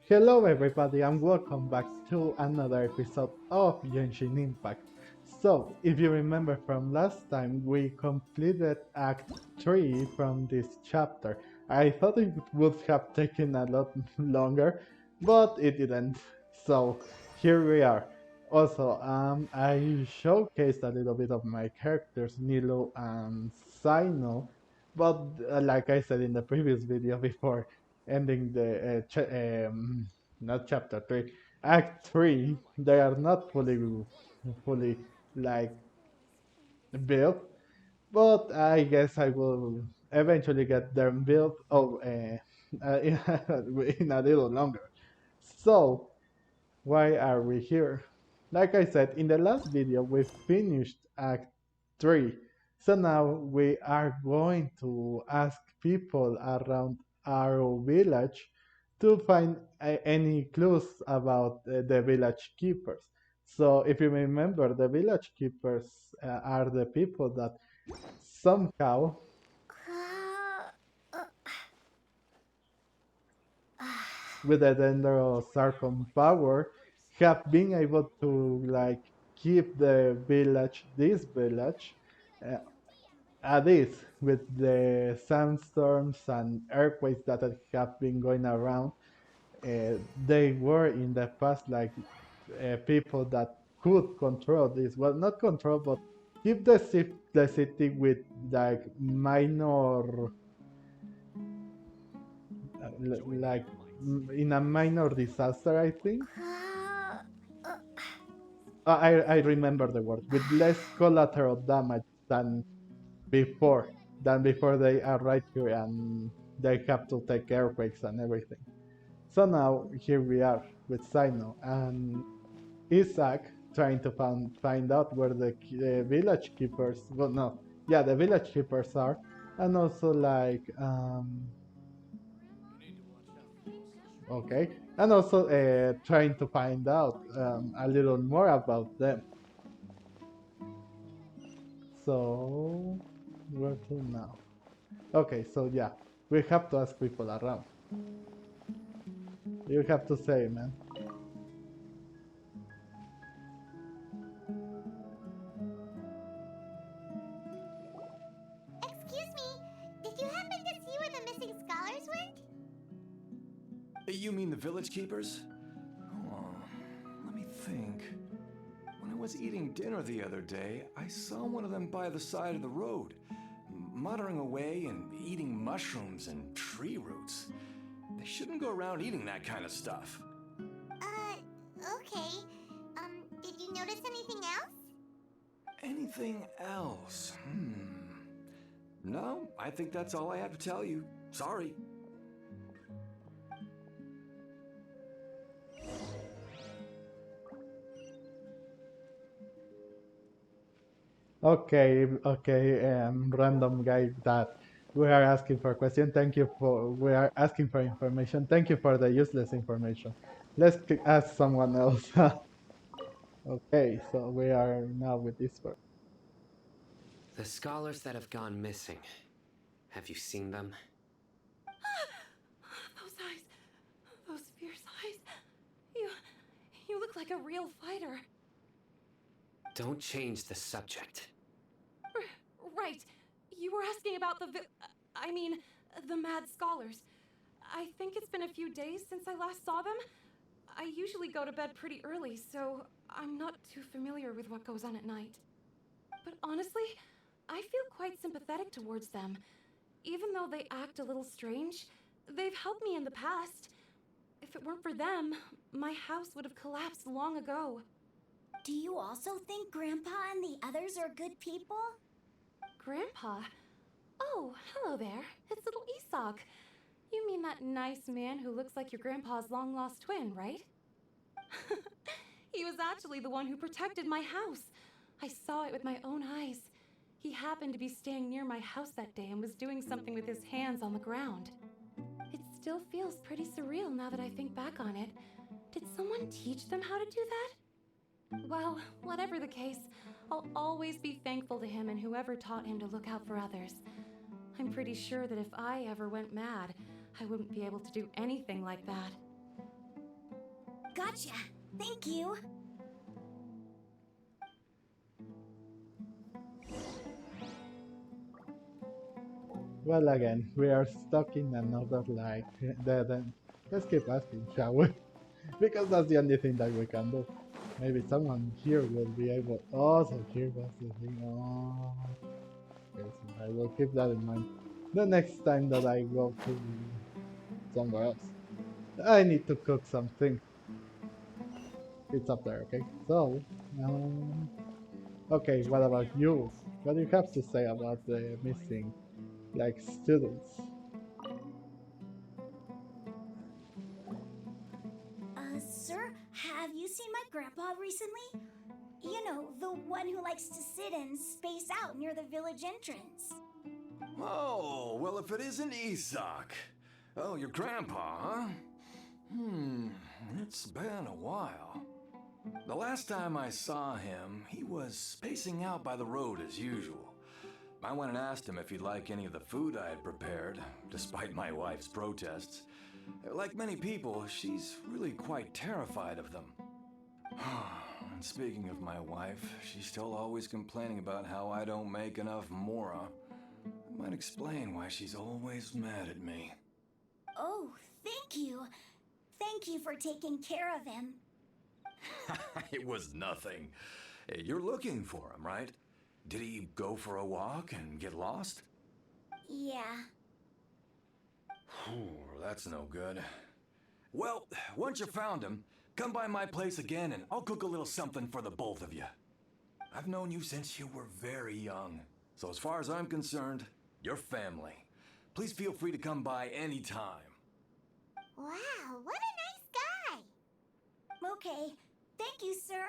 Hello everybody and welcome back to another episode of Genshin Impact. So, if you remember from last time, we completed Act 3 from this chapter. I thought it would have taken a lot longer, but it didn't. So, here we are. Also, I showcased a little bit of my characters, Nilo and Cyno, but like I said in the previous video before, ending the not chapter 3, act 3, they are not fully like built, but I guess I will eventually get them built in a little longer. So why are we here? Like I said in the last video, we finished act 3. So now we are going to ask people around our village to find any clues about the village keepers. So if you remember, the village keepers are the people that somehow, with the Dendro power, have been able to like keep the village, this village, uh, at ease with the sandstorms and earthquakes that have been going around. They were in the past like people that could control this. Well, not control, but keep the city with like minor, like in a minor disaster, I think. I remember the word with less collateral damage before than before they arrive here and they have to take earthquakes and everything. So now here we are with Cyno and Isak trying to find out where the village keepers. Well, no, yeah, the village keepers are, and also like okay, and also trying to find out a little more about them. So where to now? Okay, so yeah, we have to ask people around. You have to say, man. Excuse me, did you happen to see where the missing scholars went? You mean the village keepers? Oh, let me think. When I was eating dinner the other day, I saw one of them by the side of the road, muttering away and eating mushrooms and tree roots. They shouldn't go around eating that kind of stuff. Okay. Did you notice anything else? Anything else? No, I think that's all I have to tell you. Sorry. Okay, okay, random guy that we are asking for a question. Thank you for we are asking for information. Thank you for the useless information. Let's ask someone else. Okay, so we are now with this person. The scholars that have gone missing. Have you seen them? Those eyes. Those fierce eyes. You... you look like a real fighter. Don't change the subject. Right. You were asking about the mad scholars. I think it's been a few days since I last saw them. I usually go to bed pretty early, so I'm not too familiar with what goes on at night. But honestly, I feel quite sympathetic towards them. Even though they act a little strange, they've helped me in the past. If it weren't for them, my house would have collapsed long ago. Do you also think Grandpa and the others are good people? Grandpa? Oh, hello there. It's little Isak. You mean that nice man who looks like your grandpa's long-lost twin, right? He was actually the one who protected my house. I saw it with my own eyes. He happened to be staying near my house that day and was doing something with his hands on the ground. It still feels pretty surreal now that I think back on it. Did someone teach them how to do that? Well, whatever the case, I'll always be thankful to him and whoever taught him to look out for others. I'm pretty sure that if I ever went mad, I wouldn't be able to do anything like that. Gotcha. Thank you. Well, again, we are stuck in another like dead end. Let's keep asking, shall we? Because that's the only thing that we can do. Maybe someone here will be able. Oh, so here was the thing. Oh, okay, so I will keep that in mind. The next time that I go to somewhere else, I need to cook something. It's up there, okay? So, um, okay, what about you? What do you have to say about the missing, like, students? Sir, have you seen my grandpa recently? You know, the one who likes to sit and space out near the village entrance. Oh, well, if it isn't Isak. Oh, your grandpa, huh? It's been a while. The last time I saw him, he was spacing out by the road as usual. I went and asked him if he'd like any of the food I had prepared, despite my wife's protests. Like many people, she's really quite terrified of them. And speaking of my wife, she's still always complaining about how I don't make enough mora. That might explain why she's always mad at me. Oh, thank you. Thank you for taking care of him. It was nothing. You're looking for him, right? Did he go for a walk and get lost? Yeah. That's no good. Well, once you found him, come by my place again and I'll cook a little something for the both of you. I've known you since you were very young, so as far as I'm concerned, you're family. Please feel free to come by anytime. Wow, what a nice guy. Okay, thank you, sir.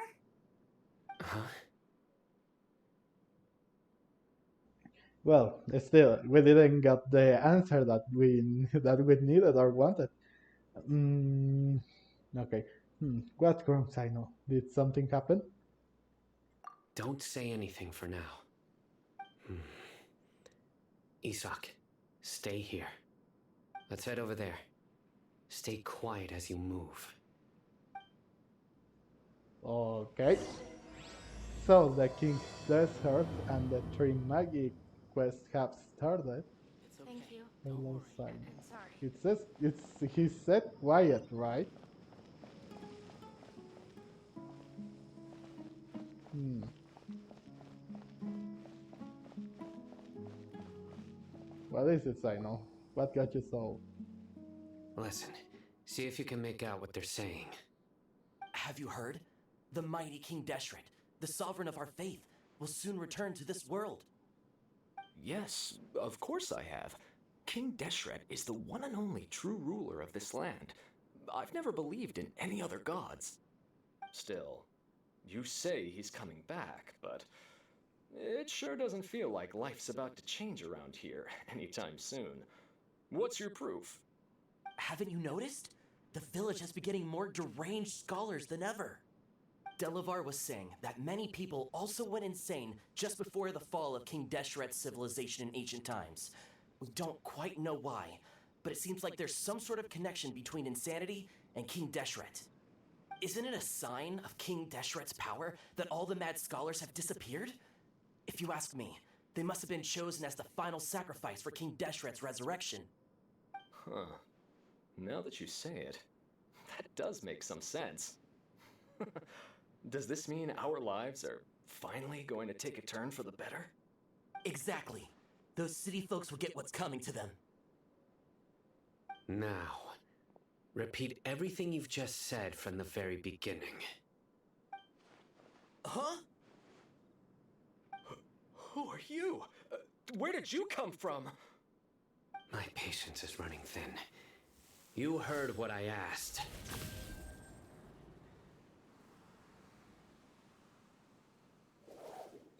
Huh? Well, still, we didn't get the answer that we needed or wanted. Okay. What's wrong, Cyno? Did something happen? Don't say anything for now. Isak, stay here. Let's head over there. Stay quiet as you move. Okay. So the King's Desert and the three magic quests have started. Thank you. Hello, Cyno. Sorry. It says he said quiet, right? What is it, Cyno? What got you so? Listen, see if you can make out what they're saying. Have you heard? The mighty King Deshret, the sovereign of our faith, will soon return to this world. Yes, of course I have. King Deshret is the one and only true ruler of this land. I've never believed in any other gods. Still, you say he's coming back, but it sure doesn't feel like life's about to change around here anytime soon. What's your proof? Haven't you noticed? The village has been getting more deranged scholars than ever. Delavar was saying that many people also went insane just before the fall of King Deshret's civilization in ancient times. We don't quite know why, but it seems like there's some sort of connection between insanity and King Deshret. Isn't it a sign of King Deshret's power that all the mad scholars have disappeared? If you ask me, they must have been chosen as the final sacrifice for King Deshret's resurrection. Huh. Now that you say it, that does make some sense. Does this mean our lives are finally going to take a turn for the better? Exactly. Those city folks will get what's coming to them. Now, repeat everything you've just said from the very beginning. Huh? Who are you? Where did you come from? My patience is running thin. You heard what I asked.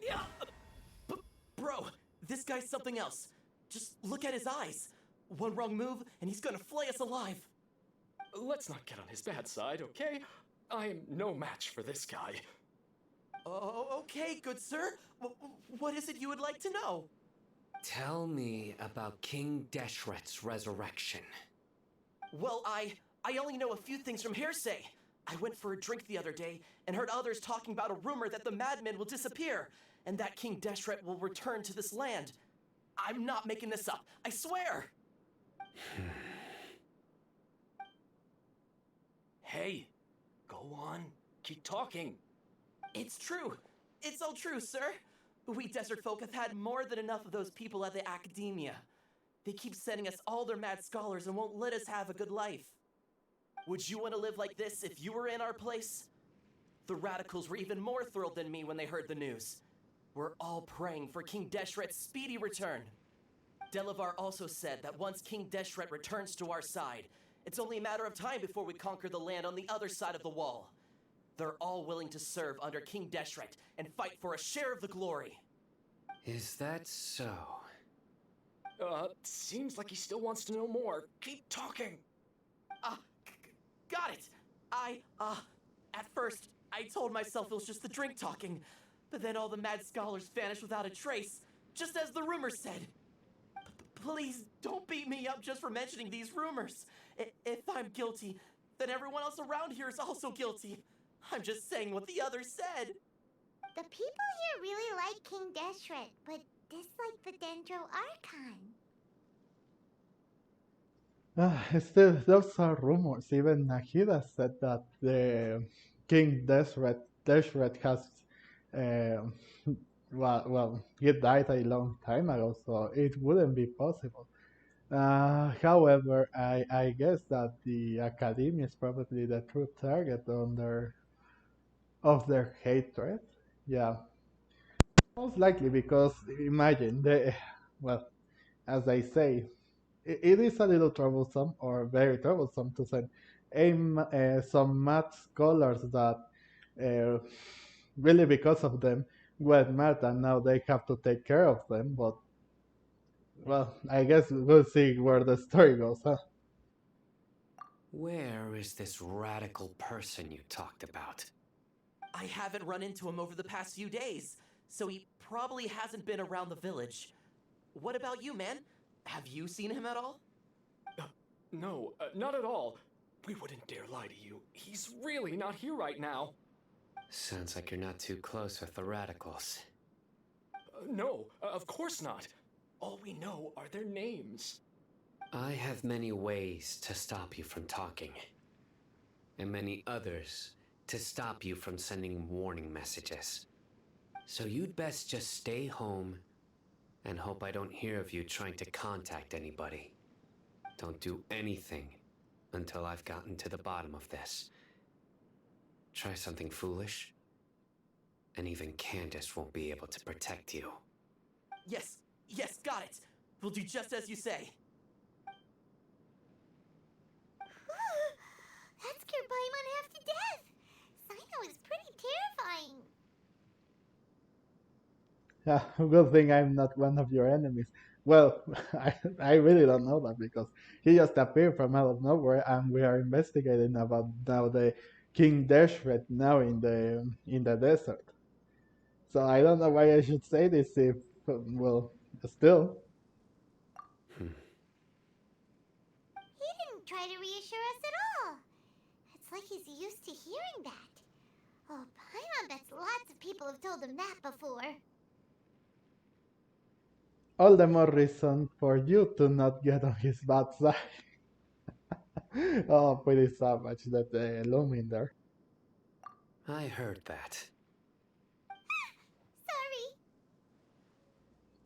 Yeah. Bro, this guy's something else. Just look at his eyes. One wrong move, and he's gonna flay us alive. Let's not get on his bad side, okay? I am no match for this guy. Oh, okay, good sir. What is it you would like to know? Tell me about King Deshret's resurrection. Well, I only know a few things from hearsay. I went for a drink the other day and heard others talking about a rumor that the madmen will disappear and that King Deshret will return to this land. I'm not making this up, I swear! Hey, go on. Keep talking. It's true. It's all true, sir. We desert folk have had more than enough of those people at the academia. They keep sending us all their mad scholars and won't let us have a good life. Would you want to live like this if you were in our place? The radicals were even more thrilled than me when they heard the news. We're all praying for King Deshret's speedy return. Delavar also said that once King Deshret returns to our side, it's only a matter of time before we conquer the land on the other side of the wall. They're all willing to serve under King Deshret and fight for a share of the glory. Is that so? Seems like he still wants to know more. Keep talking. Got it! At first, I told myself it was just the drink talking, but then all the mad scholars vanished without a trace, just as the rumors said. Please don't beat me up just for mentioning these rumors. If I'm guilty, then everyone else around here is also guilty. I'm just saying what the others said. The people here really like King Deshret, but dislike the Dendro Archon. Still, those are rumors. Even Nahida said that the King Deshret has, uh, he died a long time ago, so it wouldn't be possible. However, I guess that the Academy is probably the true target of their hatred. Yeah, most likely because imagine well, as I say, it is a little troublesome or very troublesome to send some math scholars that really because of them went mad and now they have to take care of them. But well, I guess we'll see where the story goes, huh? Where is this radical person you talked about? I haven't run into him over the past few days, so he probably hasn't been around the village. What about you, man? Have you seen him at all? No, not at all. We wouldn't dare lie to you. He's really not here right now. Sounds like you're not too close with the radicals. No, of course not. All we know are their names. I have many ways to stop you from talking, and many others to stop you from sending warning messages. So you'd best just stay home and hope I don't hear of you trying to contact anybody. Don't do anything until I've gotten to the bottom of this. Try something foolish, and even Candace won't be able to protect you. Yes, got it. We'll do just as you say. That scared Paimon half to death. Cyno is pretty terrifying. Yeah, good thing I'm not one of your enemies. Well, I really don't know that because he just appeared from out of nowhere, and we are investigating about now the King Deshret now in the desert. So I don't know why I should say this if well, still. He didn't try to reassure us at all. It's like he's used to hearing that. Oh, Paimon bets lots of people have told him that before. All the more reason for you to not get on his bad side. Oh, pretty savage that Lumin there. I heard that. Sorry.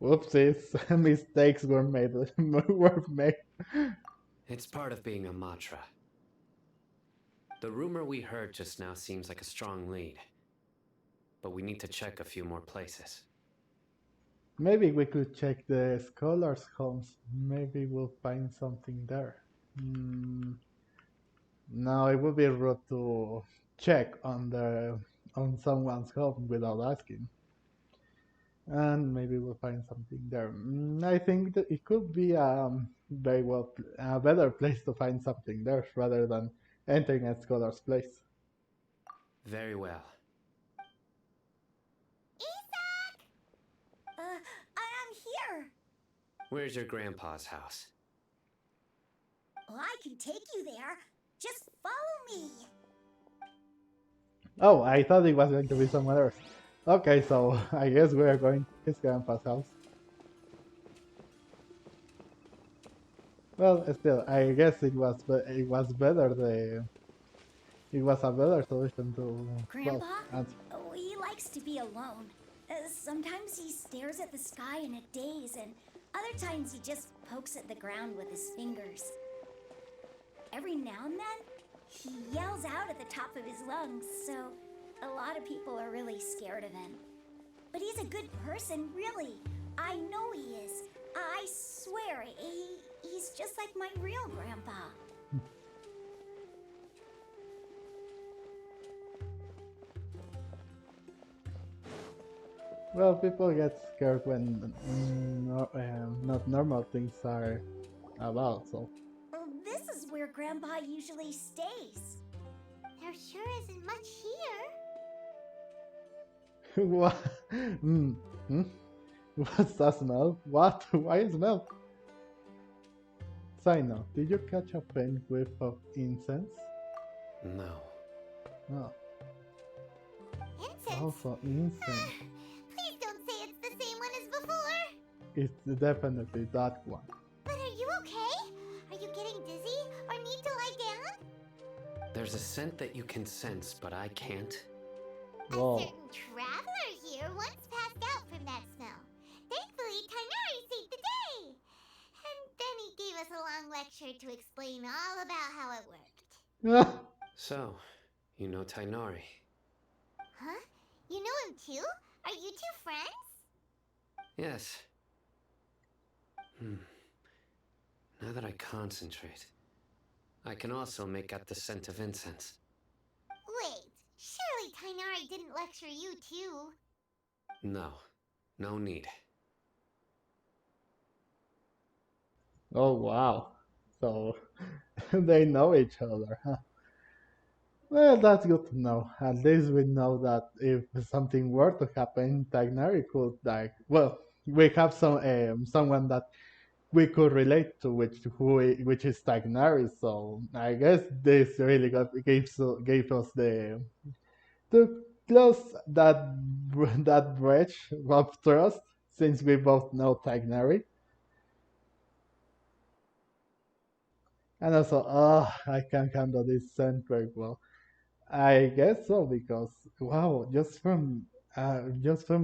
Whoopsies, mistakes were made. It's part of being a Matra. The rumor we heard just now seems like a strong lead, but we need to check a few more places. Maybe we could check the scholars' homes. Maybe we'll find something there. No, it would be rude to check on someone's home without asking. And maybe we'll find something there. I think that it could be a better place to find something there rather than entering a scholar's place. Very well. Isak! I'm here. Where's your grandpa's house? Well, I can take you there. Just follow me. Oh, I thought it was going to be someone else. Okay, so I guess we are going to his grandpa's house. Well, still, I guess it was better it was a better solution to well Grandpa? answer. Oh, he likes to be alone. Sometimes he stares at the sky in a daze, and other times he just pokes at the ground with his fingers. Every now and then, he yells out at the top of his lungs, so a lot of people are really scared of him. But he's a good person, really. I know he is. I swear, he's just like my real grandpa. Well, people get scared when not normal things are about. So Well, this is where grandpa usually stays. There sure isn't much here. what? Hmm? What's that smell? What? Why smell? Cyno, did you catch a faint whiff of incense? No. No. Incense? Also incense. Please don't say it's the same one as before. It's definitely that one. But are you okay? Are you getting dizzy or need to lie down? There's a scent that you can sense, but I can't. Whoa. A certain traveler here once passed out from that smell. Thankfully, Tainari saved the day. And then he gave us a long lecture to explain all about how it worked. So, you know Tainari. Huh? You know him too? Are you two friends? Yes. Now that I concentrate, I can also make out the scent of incense. Wait, surely Tainari didn't lecture you too. No. No need. Oh wow. So they know each other, huh? Well, that's good to know. At least we know that if something were to happen, Tagnari could like. Well, we have someone that we could relate to, which is Tagnari. So I guess this really gave us the to close that bridge of trust since we both know Tagnari. And also, I can handle this scent very well. I guess so because wow, just from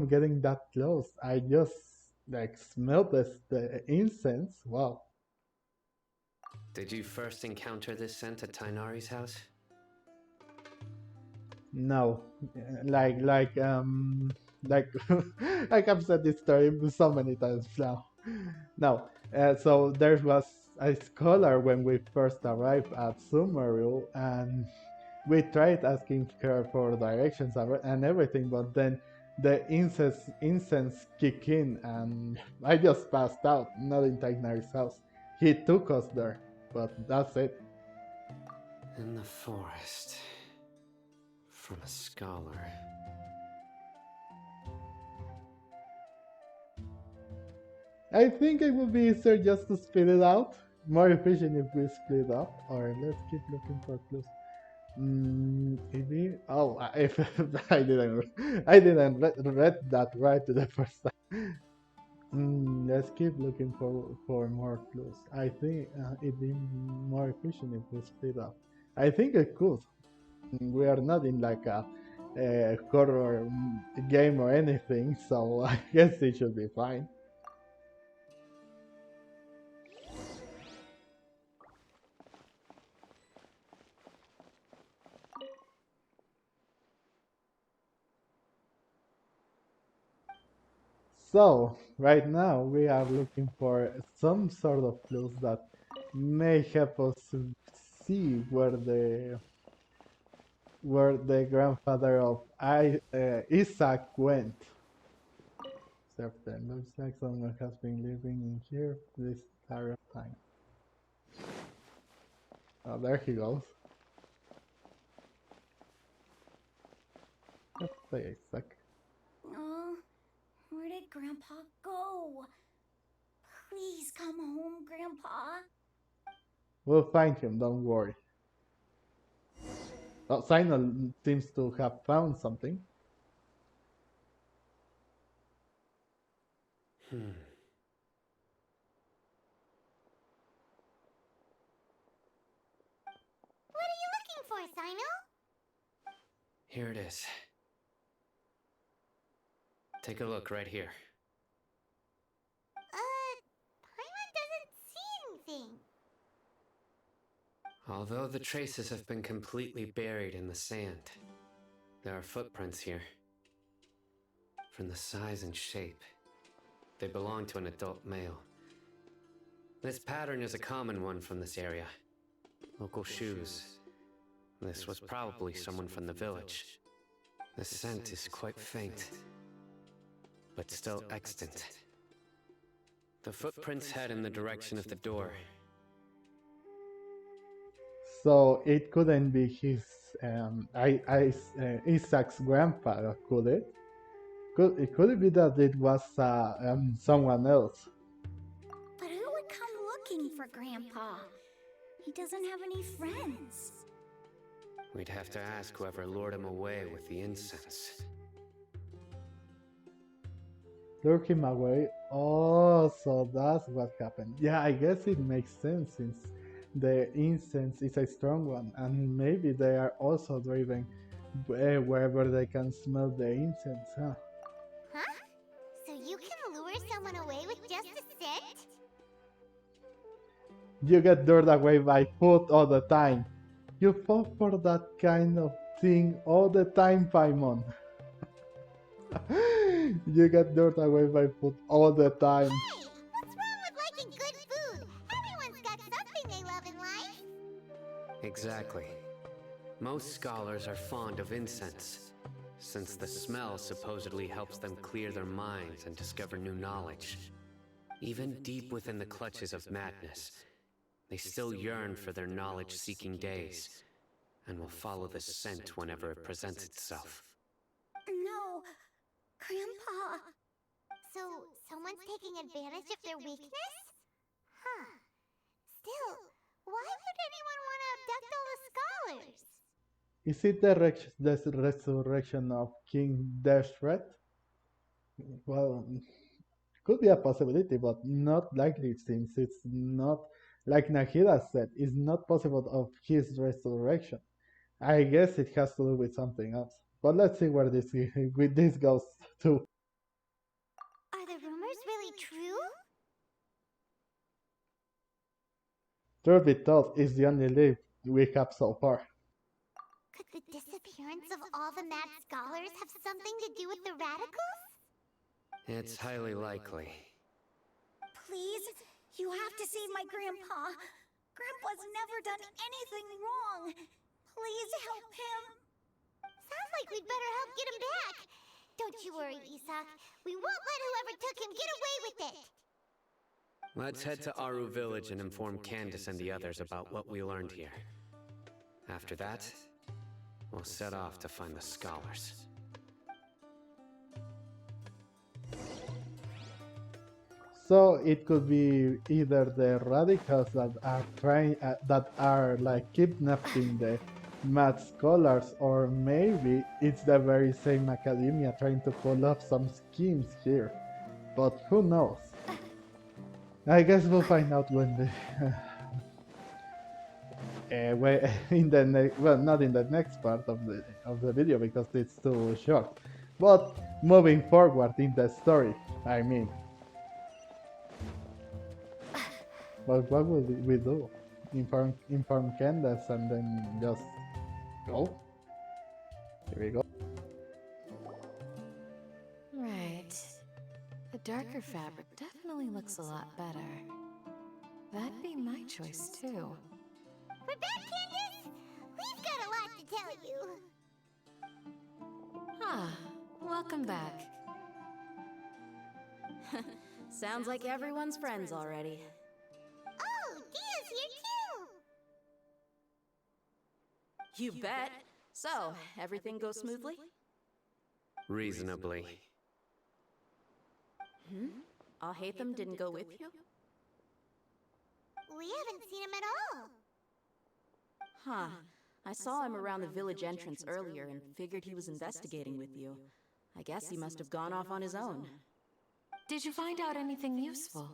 getting that close, I just like smelled the incense. Wow. Did you first encounter this scent at Tainari's house? No, like like I've said this story so many times now. No, so there was a scholar when we first arrived at Sumeru, and we tried asking her for directions and everything, but then the incense kicked in, and I just passed out. Not in Tagnari's house. He took us there, but that's it. In the forest. From a scholar. I think it would be easier just to split it out. More efficient if we split up. Or let's keep looking for clues. Maybe. Oh, if I didn't read that right to the first time. Let's keep looking for more clues. I think it'd be more efficient if we split up. I think it could. We are not in like a horror game or anything, so I guess it should be fine. So, right now we are looking for some sort of clues that may help us see where the grandfather of Isak went. Except that looks like someone has been living in here this entire time. Oh, there he goes. Let's play Isak. Oh, where did Grandpa go? Please come home, Grandpa. We'll find him, don't worry. Oh, Cyno seems to have found something. What are you looking for, Cyno? Here it is. Take a look right here. Paimon doesn't see anything. Although the traces have been completely buried in the sand, there are footprints here. From the size and shape, they belong to an adult male. This pattern is a common one from this area. Local shoes. This was probably someone from the village. The scent is quite faint, but still extant. The footprints head in the direction of the door. So it couldn't be his Isak's grandfather, could it? Could it be that it was someone else? But who would come looking for Grandpa? He doesn't have any friends. We'd have to ask whoever lured him away with the incense. Lure him away. Oh, so that's what happened. Yeah, I guess it makes sense since the incense is a strong one, and maybe they are also driven wherever they can smell the incense, huh? Huh? So you can lure someone away with just a scent? You get lured away by food all the time. You fall for that kind of thing all the time, Paimon. You get lured away by food all the time. Hey, what's wrong with liking good food? Everyone's got something they love in life. Exactly. Most scholars are fond of incense, since the smell supposedly helps them clear their minds and discover new knowledge. Even deep within the clutches of madness, they still yearn for their knowledge-seeking days, and will follow the scent whenever it presents itself. No, Grandpa. So, someone's taking advantage of their weakness? Huh. Still, why would anyone want to abduct all the scholars? Is it the resurrection of King Deshret? Well, could be a possibility, but not likely since it's not, like Nahida said, it's not possible of his resurrection. I guess it has to do with something else. But let's see where this goes to. Are the rumors really true? Truth be told, is the only lead we have so far. Could the disappearance of all the mad scholars have something to do with the radicals? It's highly likely. Please, you have to save my Grandpa. Grandpa's never done anything wrong. Please help him. Sounds like we'd better help get him back. Don't you worry, Isak. We won't let whoever took him get away with it. Let's head to Aaru village and inform Candace and the others about what we learned here. After that, we'll set off to find the scholars. So it could be either the radicals that are like kidnapping the mad scholars, or maybe it's the very same academia trying to pull off some schemes here. But who knows? I guess we'll find out when in the not in the next part of the video because it's too short. But moving forward in the story, I mean. But what will we do? Inform Candace and then just go? Here we go. Right. The darker fabric definitely looks a lot better. That'd be my choice too. We're back, Candace! We've got a lot to tell you. Ah, welcome back. Sounds like everyone's friends already. Oh, Dia's here too! You bet. So, everything goes smoothly? Reasonably. Alhaitham didn't go with you? We haven't seen him at all. Huh. I saw him around the village entrance earlier and figured he was investigating with you. I guess he must have gone off on his own. Did you find out anything useful?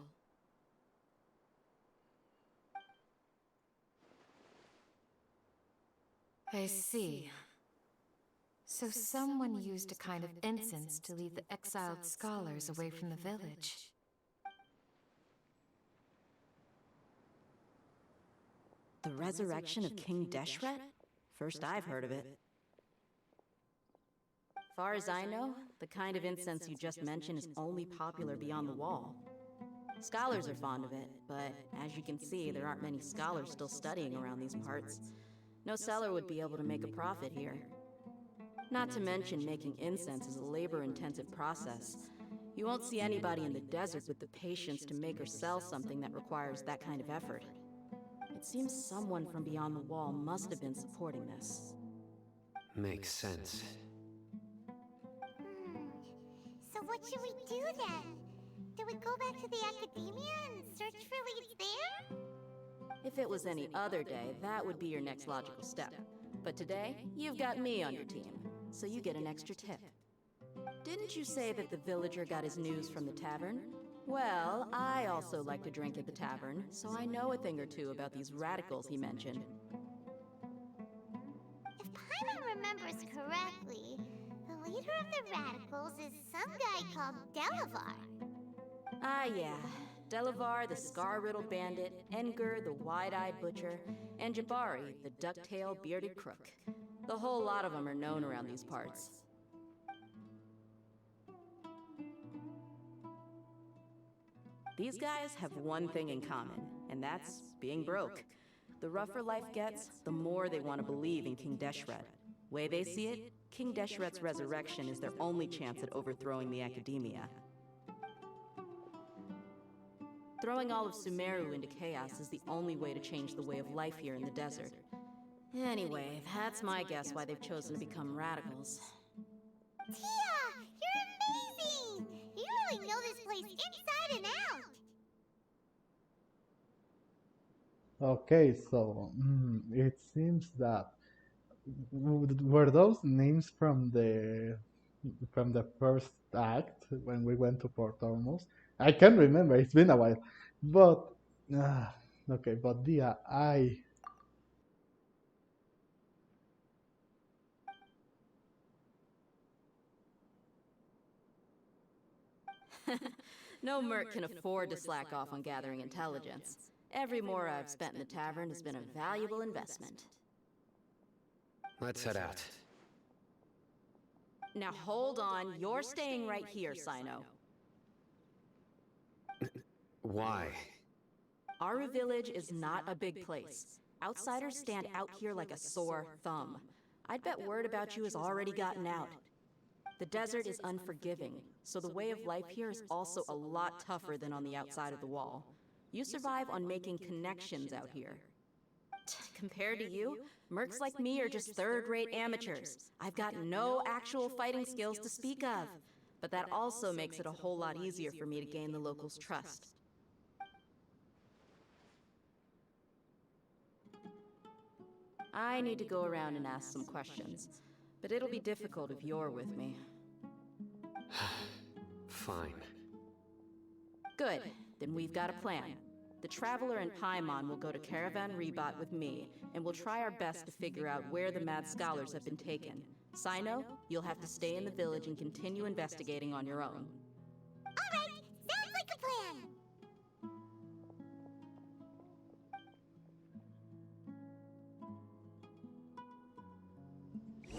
I see. So someone used a kind of incense to lead the exiled scholars away from the village. The resurrection of King Deshret? First I've heard of it. Far as I know, the kind of incense you just mentioned is only popular beyond the wall. Scholars are fond of it, but as you can see, there aren't many scholars still studying around these parts. No seller would be able to make a profit here. Not to mention, making incense is a labor-intensive process. You won't see anybody in the desert with the patience to make or sell something that requires that kind of effort. It seems someone from beyond the wall must have been supporting this. Makes sense. So what should we do then? Do we go back to the academia and search for leads there? If it was any other day, that would be your next logical step. But today, you've got me on your team, so you get an extra tip. Didn't you say that the villager got his news from the tavern? Well, I also like to drink at the tavern, so I know a thing or two about these radicals he mentioned. If Paimon remembers correctly, the leader of the radicals is some guy called Delavar. Ah, yeah. Delavar, the scar-riddled bandit, Engur, the wide-eyed butcher, and Jabari, the duck-tailed bearded crook. The whole lot of them are known around these parts. These guys have one thing in common, and that's being broke. The rougher life gets, the more they want to believe in King Deshret. Way they see it, King Deshret's resurrection is their only chance at overthrowing the academia. Throwing all of Sumeru into chaos is the only way to change the way of life here in the desert. Anyway, that's my guess why they've chosen to become radicals. Tia! You're amazing! You really know this place inside and out! Okay, so it seems that were those names from the first act when we went to Port Ormuz? I can't remember. It's been a while, but okay. But Dia, No merc can afford to slack off on gathering intelligence. Every more I've spent in the tavern has been a valuable investment. Let's head out. Now hold on, you're staying right here, Cyno. Why? Aaru village is not a big place. Outsiders stand out here like a sore thumb. I'd bet word about you has already gotten out. The desert is unforgiving, so the way of life here is also a lot tougher than on the outside of the wall. You survive on making connections out here. Compared to you, mercs like me are just third-rate amateurs. I've got no actual fighting skills to speak of. But that also makes it a whole lot easier for me to gain the locals' trust. I need to go around and ask some questions, but it'll be difficult if you're with me. Fine. Good, then we've got a plan. The Traveler and Paimon will go to Caravan Rebot with me, and we'll try our best to figure out where the mad scholars have been taken. Cyno, you'll have to stay in the village and continue investigating on your own. Alright, sounds like a plan!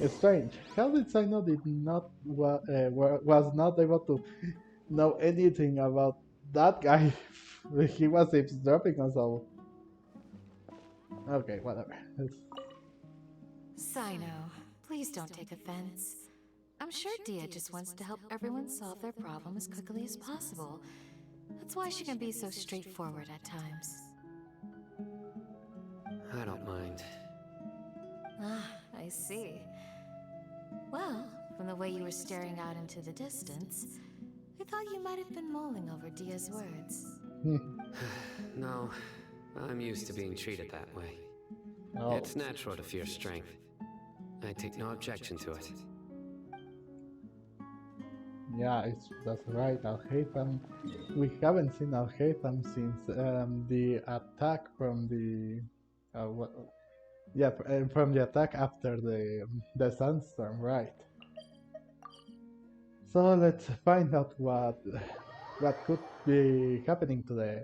strange. How did Cyno did not was not able to know anything about that guy? He was eavesdropping us all. Okay, whatever. Cyno, please don't take offense. I'm sure Dia just wants to help everyone solve their problem as quickly as possible. That's why she can be so straightforward at times. I don't mind. Ah, I see. Well, from the way you were staring out into the distance, I thought you might have been mulling over Dia's words. No, I'm used to being treated that way. Oh. It's natural to fear strength. I take no objection to it. Yeah, that's right. Al-Haytham. We haven't seen Al-Haytham since the attack from the. What, yeah, from the attack after the sandstorm, right? So let's find out what could be happening today.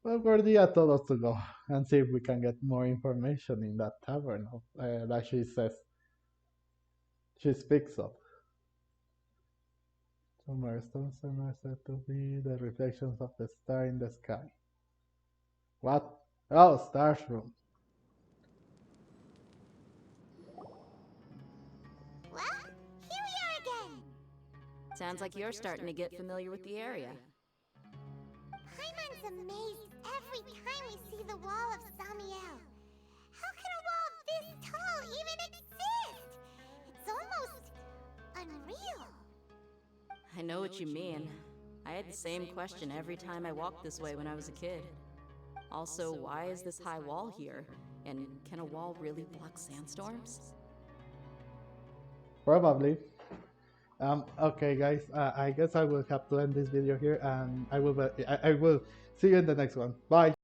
Well, where Dia told us to go and see if we can get more information in that tavern that she speaks of. Somewhere stones are said to be the reflections of the star in the sky. What? Oh, Star's room. Well, here we are again. Sounds like you're starting to get familiar with the area. Paimon's amazed every time we see the wall of Samiel. How can a wall this tall even exist? It's almost unreal. I know what you mean. I had the same question every time I walked this way when I was a kid. Also, why is this high wall here? And can a wall really block sandstorms? Probably. Okay, guys. I guess I will have to end this video here, and I will see you in the next one. Bye.